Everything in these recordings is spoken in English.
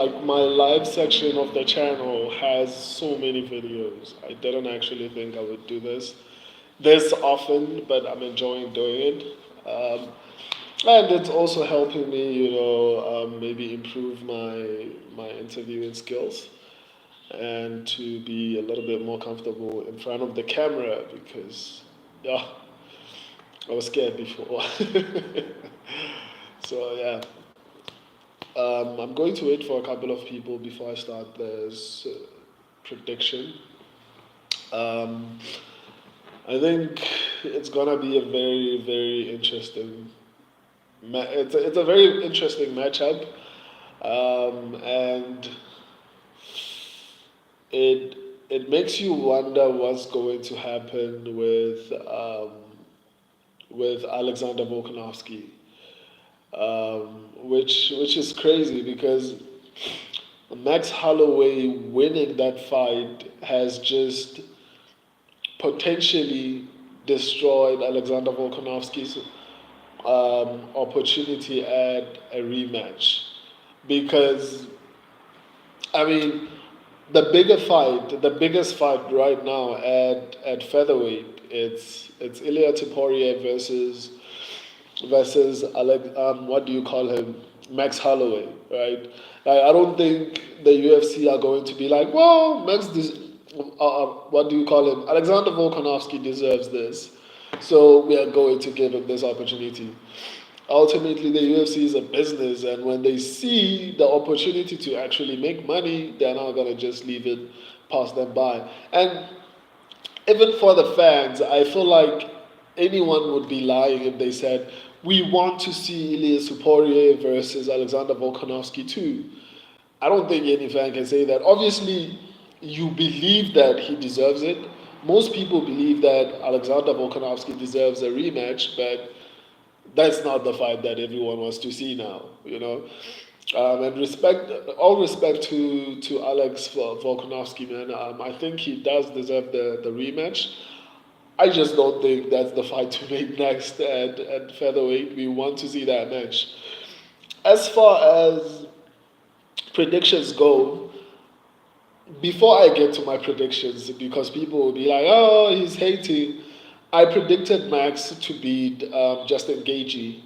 Like my live section of the channel has so many videos. I didn't actually think I would do this often, but I'm enjoying doing it. And it's also helping me, maybe improve my interviewing skills and to be a little bit more comfortable in front of the camera because, yeah, I was scared before. So yeah, I'm going to wait for a couple of people before I start this prediction. Um, I think it's gonna be a very, very interesting. It's a very interesting matchup, and it it makes you wonder what's going to happen with Alexander Volkanovski, which is crazy because Max Holloway winning that fight has just potentially destroyed Alexander Volkanovski's opportunity at a rematch. Because, I mean, the biggest fight right now at featherweight, it's Ilia Topuria versus what do you call him, Max Holloway, right? Like, I don't think the UFC are going to be like, well, what do you call him, Alexander Volkanovski deserves this, so we are going to give him this opportunity. Ultimately, the UFC is a business, and when they see the opportunity to actually make money, they're not gonna just leave it pass them by. And even for the fans, I feel like anyone would be lying if they said we want to see Ilia Topuria versus Alexander Volkanovski too. I don't think any fan can say that. Obviously, you believe that he deserves it. Most people believe that Alexander Volkanovski deserves a rematch, but that's not the fight that everyone wants to see now, and all respect to Alex Volkanovski, man. I think he does deserve the rematch. I just don't think that's the fight to make next at featherweight. We want to see that match. As far as predictions go, before I get to my predictions, because people will be like, "Oh, he's hating," I predicted Max to beat Justin Gaethje.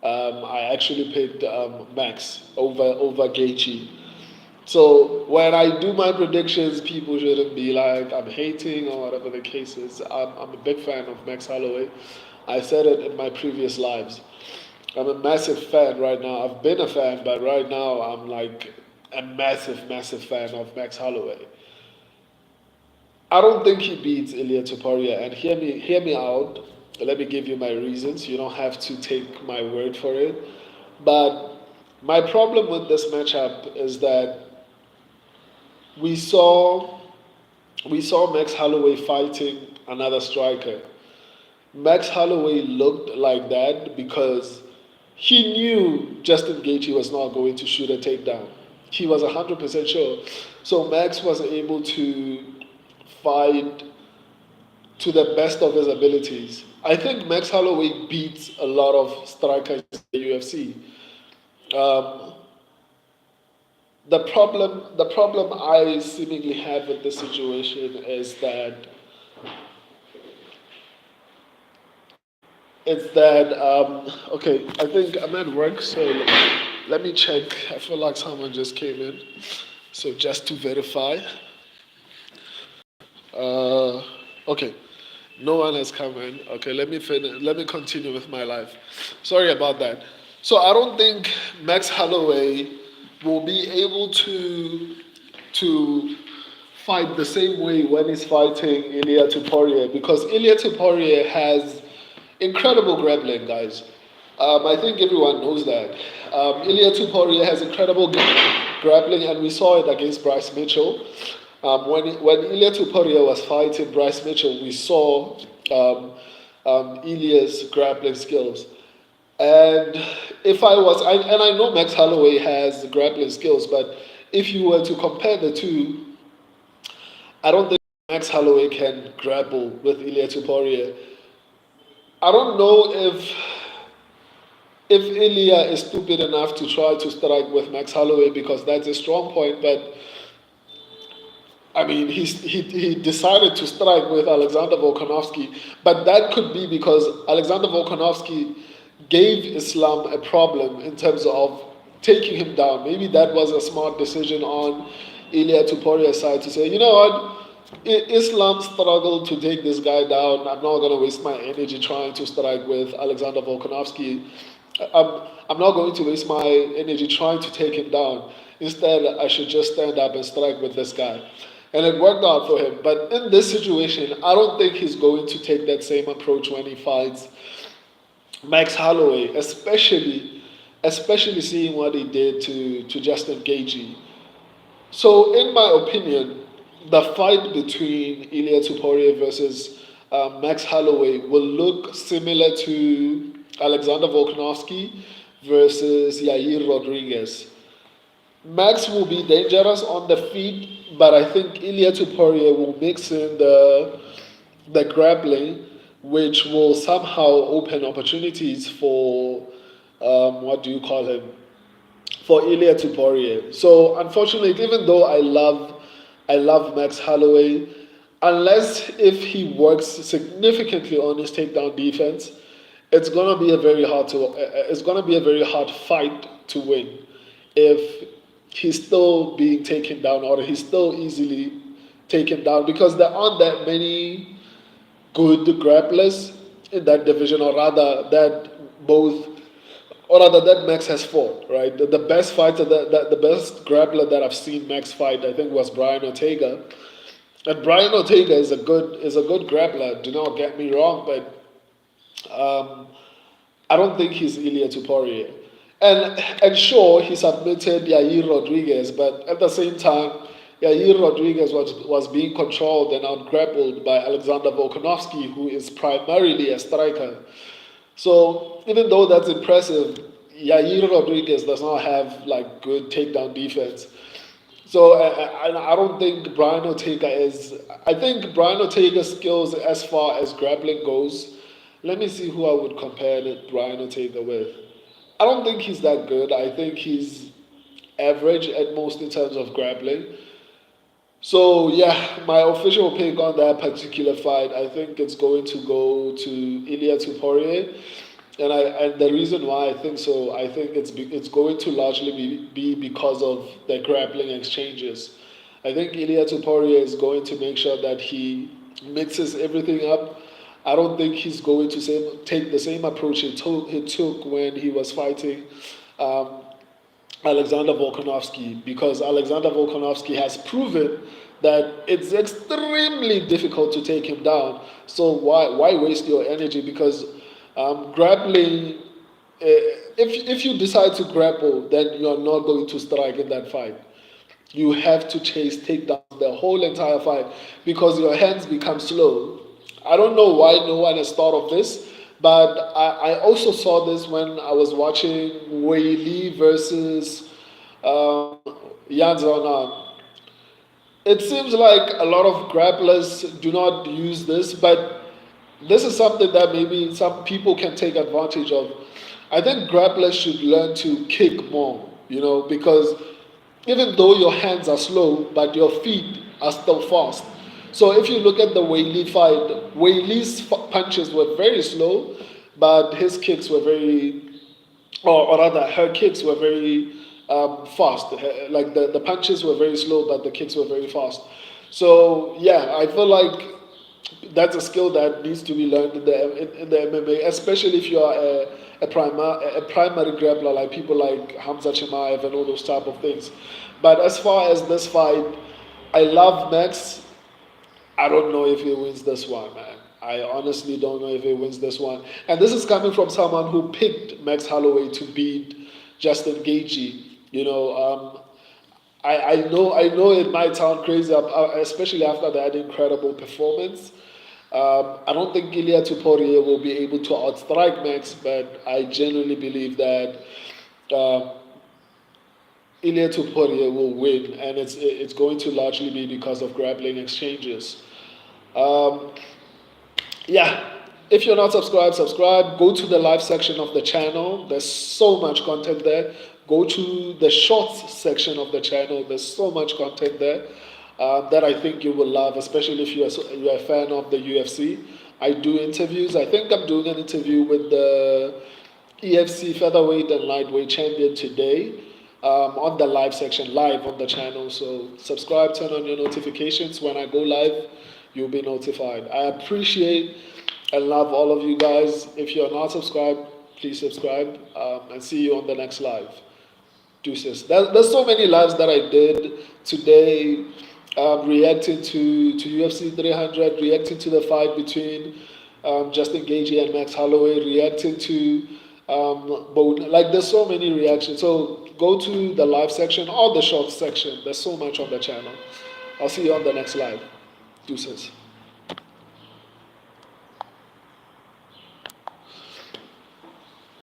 I actually picked Max over Gaethje. So when I do my predictions, people shouldn't be like I'm hating or whatever the case is. I'm a big fan of Max Holloway. I said it in my previous lives. I'm a massive fan right now. I've been a fan, but right now I'm like a massive, massive fan of Max Holloway. I don't think he beats Ilia Topuria. And hear me out. Let me give you my reasons. You don't have to take my word for it. But my problem with this matchup is that we saw we saw Max Holloway fighting another striker. Max Holloway looked like that because he knew Justin Gaethje was not going to shoot a takedown. He was 100% sure. So Max was able to fight to the best of his abilities. I think Max Holloway beats a lot of strikers in the UFC. Um, the problem I seemingly have with this situation is that okay. I think I'm at work, so let me check. I feel like someone just came in, so just to verify. Uh, okay. No one has come in. Okay, let me finish. Let me continue with my life. Sorry about that. So I don't think Max Holloway will be able to fight the same way when he's fighting Ilia Topuria because Ilia Topuria has incredible grappling, guys. I think everyone knows that. Ilia Topuria has incredible grappling, and we saw it against Bryce Mitchell. When Ilia Topuria was fighting Bryce Mitchell, we saw Ilia's grappling skills. And and I know Max Holloway has grappling skills, but if you were to compare the two, I don't think Max Holloway can grapple with Ilia Topuria. I don't know if if Ilia is stupid enough to try to strike with Max Holloway because that's a strong point, but I mean, he decided to strike with Alexander Volkanovski, but that could be because Alexander Volkanovski gave Islam a problem in terms of taking him down. Maybe that was a smart decision on Ilia Topuria's side to say, you know what, Islam struggled to take this guy down. I'm not going to waste my energy trying to strike with Alexander Volkanovski. I'm not going to waste my energy trying to take him down. Instead, I should just stand up and strike with this guy. And it worked out for him. But in this situation, I don't think he's going to take that same approach when he fights Max Holloway, especially seeing what he did to Justin Gaethje. So, in my opinion, the fight between Ilia Topuria versus Max Holloway will look similar to Alexander Volkanovski versus Yair Rodriguez. Max will be dangerous on the feet, but I think Ilia Topuria will mix in the grappling, which will somehow open opportunities for what do you call him, for Ilia Topuria. So unfortunately, even though I love Max Holloway, unless if he works significantly on his takedown defense, it's gonna be a very hard fight to win if he's still being taken down or he's still easily taken down because there aren't that many good grapplers in that division, or rather that both, or rather that Max has fought. Right, the best fighter, the best grappler that I've seen Max fight, I think, was Brian Ortega, and Brian Ortega is a good grappler. Do not get me wrong, but um, I don't think he's Ilia Topuria. And sure, he submitted Yair Rodriguez, but at the same time, Yair Rodriguez was being controlled and outgrappled by Alexander Volkanovski, who is primarily a striker. So even though that's impressive, Yair Rodriguez does not have like good takedown defense. So I don't think Brian Ortega is. I think Brian Ortega's skills as far as grappling goes. Let me see who I would compare Brian Ortega with. I don't think he's that good. I think he's average at most in terms of grappling. So yeah, my official pick on that particular fight, I think it's going to go to Ilia Topuria, and the reason why I think so, I think it's going to largely be because of the grappling exchanges. I think Ilia Topuria is going to make sure that he mixes everything up. I don't think he's going to take the same approach he took when he was fighting um, Alexander Volkanovski, because Alexander Volkanovski has proven that it's extremely difficult to take him down. So why waste your energy? Because grappling, if you decide to grapple, then you're not going to strike in that fight. You have to chase takedowns the whole entire fight because your hands become slow. I don't know why no one has thought of this, but I also saw this when I was watching Wei Li versus um, Yan Xiaonan. It seems like a lot of grapplers do not use this, but this is something that maybe some people can take advantage of. I think grapplers should learn to kick more, because even though your hands are slow, but your feet are still fast. So if you look at the Wei Li fight, Wei Li's punches were very slow, but his kicks were very, or rather, her kicks were very fast. Like the punches were very slow, but the kicks were very fast. So yeah, I feel like that's a skill that needs to be learned in the MMA, especially if you are a primary grappler, like people like Hamza Chimaev and all those type of things. But as far as this fight, I love Max. I don't know if he wins this one, man. I honestly don't know if he wins this one. And this is coming from someone who picked Max Holloway to beat Justin Gaethje. I know it might sound crazy, especially after that incredible performance. I don't think Ilia Topuria will be able to outstrike Max, but I genuinely believe that uh, Ilia Topuria will win, and it's going to largely be because of grappling exchanges. Um, yeah. If you're not subscribed, subscribe. Go to the live section of the channel. There's so much content there. Go to the shorts section of the channel. There's so much content there that I think you will love, especially if you're a fan of the UFC. I do interviews. I think I'm doing an interview with the EFC featherweight and lightweight champion today on the live section, live on the channel. So subscribe, turn on your notifications. When I go live, you'll be notified. I appreciate and love all of you guys. If you're not subscribed, please subscribe and see you on the next live. Deuces. There's so many lives that I did today, reacting to UFC 300, reacting to the fight between Justin Gaethje and Max Holloway, reacting to like there's so many reactions. So go to the live section or the short section. There's so much on the channel. I'll see you on the next live. Deuces.